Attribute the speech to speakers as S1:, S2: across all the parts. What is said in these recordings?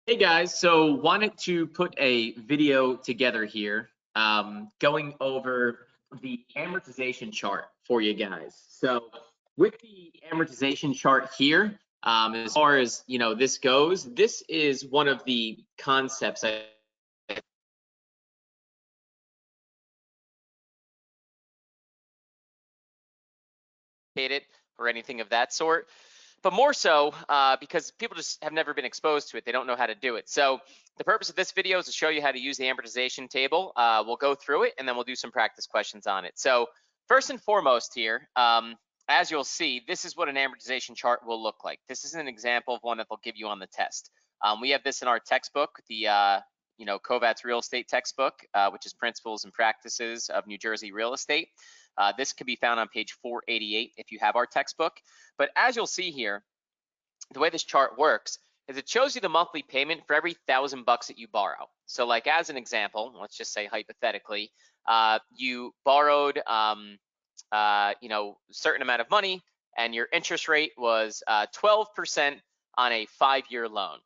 S1: Hey guys, so wanted to put a video together here, going over the amortization chart for you guys. So with the amortization chart here, as far as this goes, this is one of the concepts or anything of that sort, but more so because people just have never been exposed to it. They don't know how to do it. So the purpose of this video is to show you how to use the amortization table. We'll go through it and then we'll do some practice questions on it. So first and foremost here, as you'll see, this is what an amortization chart will look like. This is an example of one that they'll give you on the test. We have this in our textbook, the Kovats real estate textbook, which is Principles and Practices of New Jersey Real Estate. This can be found on page 488 if you have our textbook. But as you'll see here, the way this chart works is it shows you the monthly payment for every $1,000 that you borrow. So like as an example, let's just say hypothetically, you borrowed certain amount of money and your interest rate was 12% on a 5-year loan.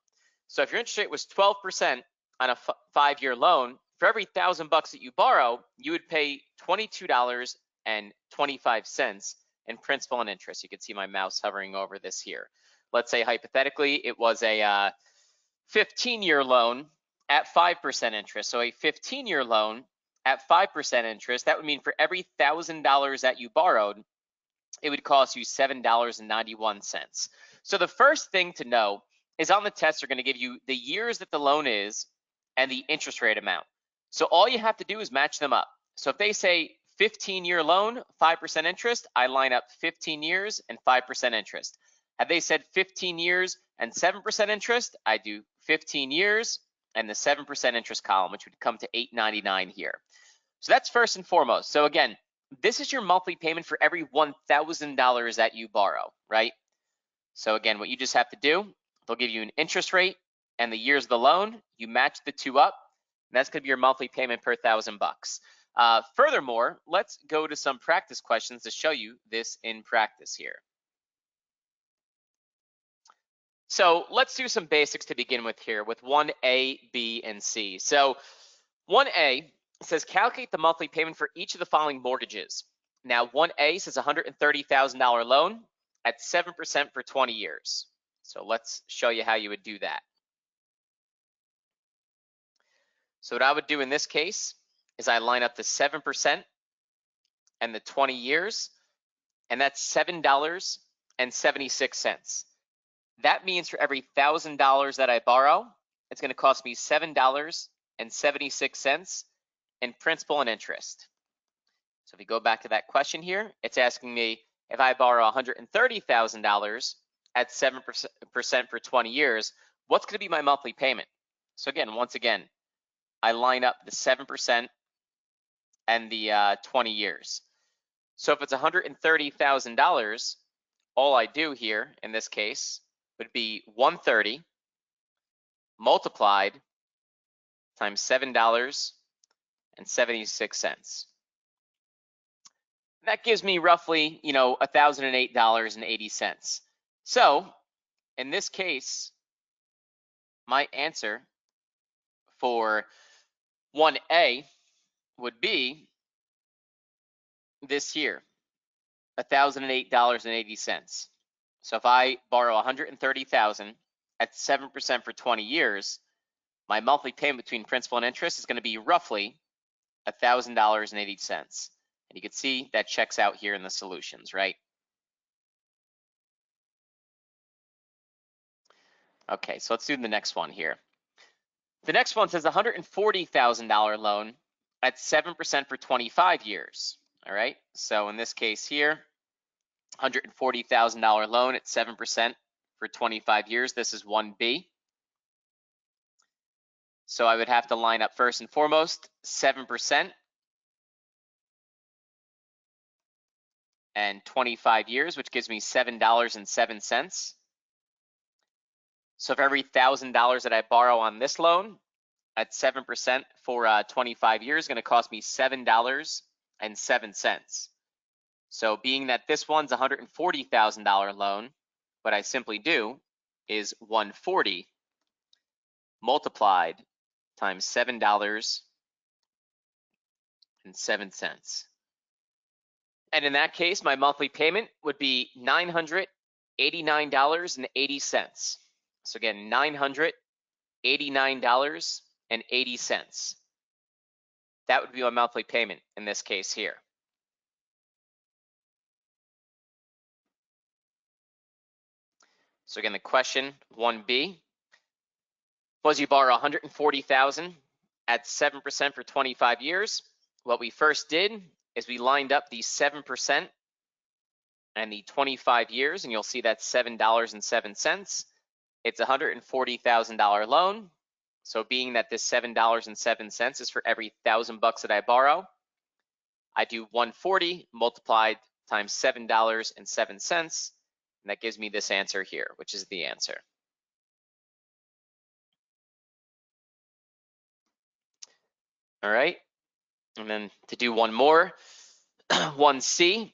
S1: So if your interest rate was 12% on a 5-year loan, for every $1,000 that you borrow, you would pay $22.25 in principal and interest. You can see my mouse hovering over this here. Let's say hypothetically it was a 15-year loan at 5% interest. So a 15-year loan at 5% interest, that would mean for every $1,000 that you borrowed, it would cost you $7.91. So the first thing to know is on the test, they're going to give you the years that the loan is and the interest rate amount. So all you have to do is match them up. So if they say 15-year loan, 5% interest, I line up 15 years and 5% interest. Had they said 15 years and 7% interest, I do 15 years and the 7% interest column, which would come to $8.99 here. So that's first and foremost. So again, this is your monthly payment for every $1,000 that you borrow, right? So again, what you just have to do, they'll give you an interest rate and the years of the loan. You match the two up, and that's going to be your monthly payment per $1,000. Furthermore, let's go to some practice questions to show you this in practice here. So let's do some basics to begin with here with 1A, B, and C. So 1A says calculate the monthly payment for each of the following mortgages. Now 1A says $130,000 loan at 7% for 20 years. So let's show you how you would do that. So what I would do in this case is I line up the 7% and the 20 years, and that's $7.76. That means for every $1,000 that I borrow, it's going to cost me $7.76 in principal and interest. So if we go back to that question here, it's asking me if I borrow $130,000 at 7% for 20 years, what's going to be my monthly payment? So again, once again, I line up the 7% and the 20 years. So if it's $130,000, all I do here in this case would be 130 multiplied times $7.76. That gives me roughly, $1,008.80. So in this case, my answer for 1A would be this here, $1,008.80. So if I borrow $130,000 at 7% for 20 years, my monthly payment between principal and interest is going to be roughly $1,000.80. And you can see that checks out here in the solutions, right? Okay, so let's do the next one here. The next one says $140,000 loan at 7% for 25 years. All right, so in this case here, $140,000 loan at 7% for 25 years. This is 1B. So I would have to line up first and foremost 7% and 25 years, which gives me $7.07. So for every $1,000 that I borrow on this loan at 7% for 25 years is going to cost me $7.07. So being that this one's $140,000 loan, what I simply do is 140 multiplied times $7.07. And in that case, my monthly payment would be $989.80. So again, $989.80. That would be my monthly payment in this case here. So again, the question 1B was you borrow $140,000 at 7% for 25 years. What we first did is we lined up the 7% and the 25 years, and you'll see that's $7.07. It's a $140,000 loan. So being that this $7.07 is for every $1,000 that I borrow, I do 140 multiplied times $7.07, and that gives me this answer here, which is the answer. All right, and then to do one more, 1C,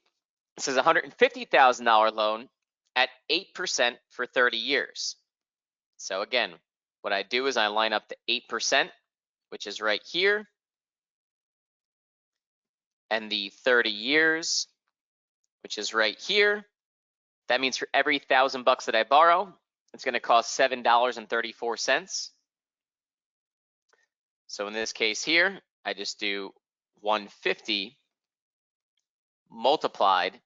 S1: this is a $150,000 loan at 8% for 30 years. So again, what I do is I line up the 8%, which is right here, and the 30 years, which is right here. That means for every $1,000 that I borrow, it's going to cost $7.34. So in this case here, I just do 150 multiplied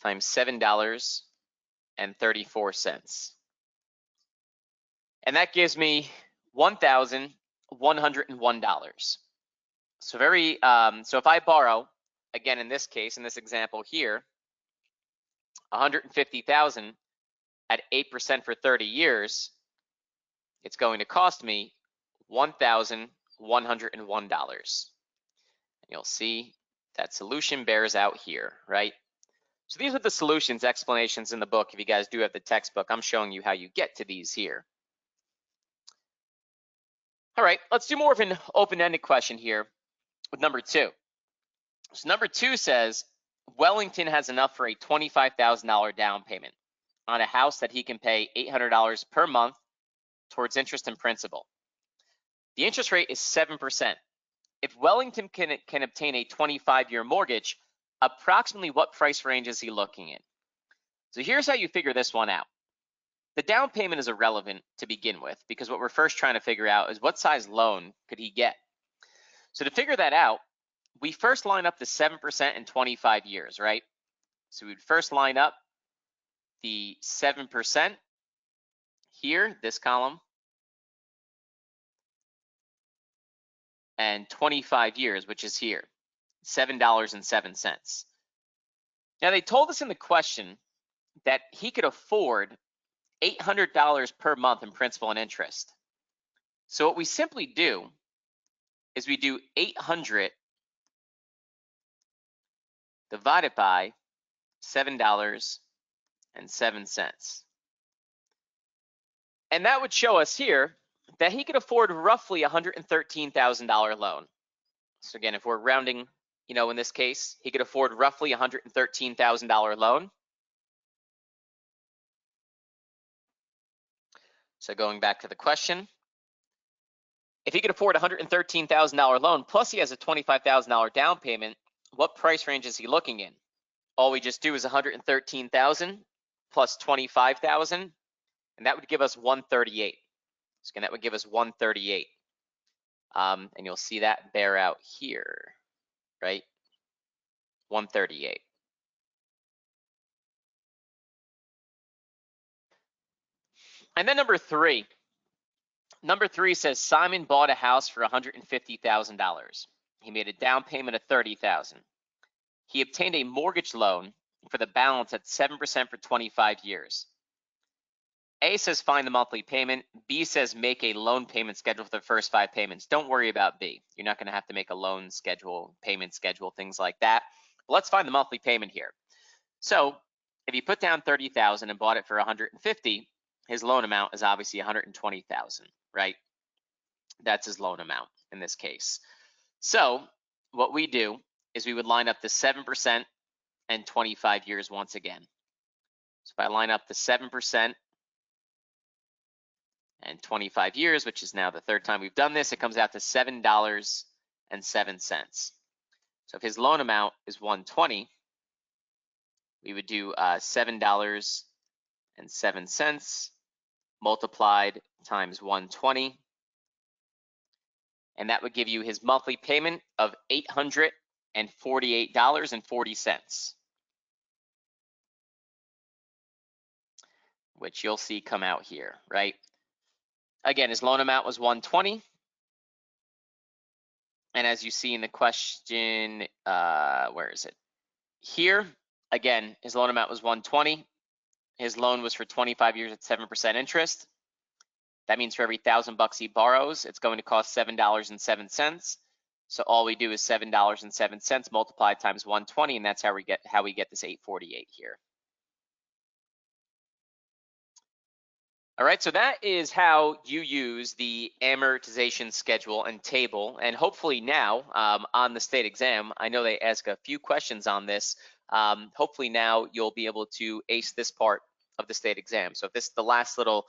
S1: times $7.34. And that gives me $1,101. So so if I borrow, again in this case, in this example here, $150,000 at 8% for 30 years, it's going to cost me $1,101. You'll see that solution bears out here, right? So these are the solutions, explanations in the book. If you guys do have the textbook, I'm showing you how you get to these here. All right, let's do more of an open-ended question here with number 2. So number 2 says, Wellington has enough for a $25,000 down payment on a house that he can pay $800 per month towards interest and principal. The interest rate is 7%. If Wellington can obtain a 25-year mortgage, approximately what price range is he looking in? So here's how you figure this one out. The down payment is irrelevant to begin with because what we're first trying to figure out is what size loan could he get? So to figure that out, we first line up the 7% in 25 years, right? So we'd first line up the 7% here, this column, and 25 years, which is here, $7.07. Now they told us in the question that he could afford $800 per month in principal and interest. So what we simply do is we do 800 divided by $7.07. And that would show us here that he could afford roughly a $113,000 loan. So again, if we're rounding, in this case, he could afford roughly a $113,000 loan. So going back to the question, if he could afford a $113,000 loan, plus he has a $25,000 down payment, what price range is he looking in? All we just do is $113,000 plus $25,000, and that would give us $138. So again, that would give us $138. And you'll see that bear out here, right? $138. And then number 3. Number 3 says Simon bought a house for $150,000. He made a down payment of $30,000. He obtained a mortgage loan for the balance at 7% for 25 years. A says find the monthly payment. B says make a loan payment schedule for the first 5 payments. Don't worry about B. You're not going to have to make a loan schedule, payment schedule, things like that. But let's find the monthly payment here. So if you put down $30,000 and bought it for $150,000, his loan amount is obviously $120,000, right? That's his loan amount in this case. So what we do is we would line up the 7% and 25 years once again. So if I line up the 7% and 25 years, which is now the third time we've done this, it comes out to $7.07. So if his loan amount is $120, we would do $7.07 multiplied times 120, and that would give you his monthly payment of $848.40, which you'll see come out here, right? Again, his loan amount was $120. And as you see in the question, where is it? Here, again, his loan amount was $120. His loan was for 25 years at 7% interest. That means for every $1,000 he borrows, it's going to cost $7.07. So all we do is $7.07 multiplied times 120, and that's how we get this 848 here. All right, so that is how you use the amortization schedule and table. And hopefully now on the state exam, I know they ask a few questions on this. Hopefully now you'll be able to ace this part of the state exam. So if this is the last little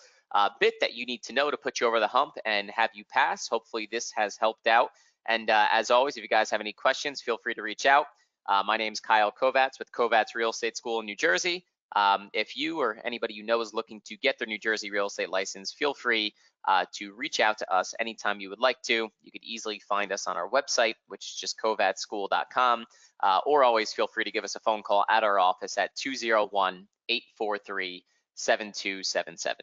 S1: bit that you need to know to put you over the hump and have you pass, hopefully this has helped out. And as always, if you guys have any questions, feel free to reach out. My name's Kyle Kovats with Kovats Real Estate School in New Jersey. If you or anybody you know is looking to get their New Jersey real estate license, feel free to reach out to us anytime you would like to. You could easily find us on our website, which is just kovatsschool.com, or always feel free to give us a phone call at our office at 201-843-7277.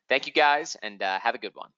S1: Thank you guys, and have a good one.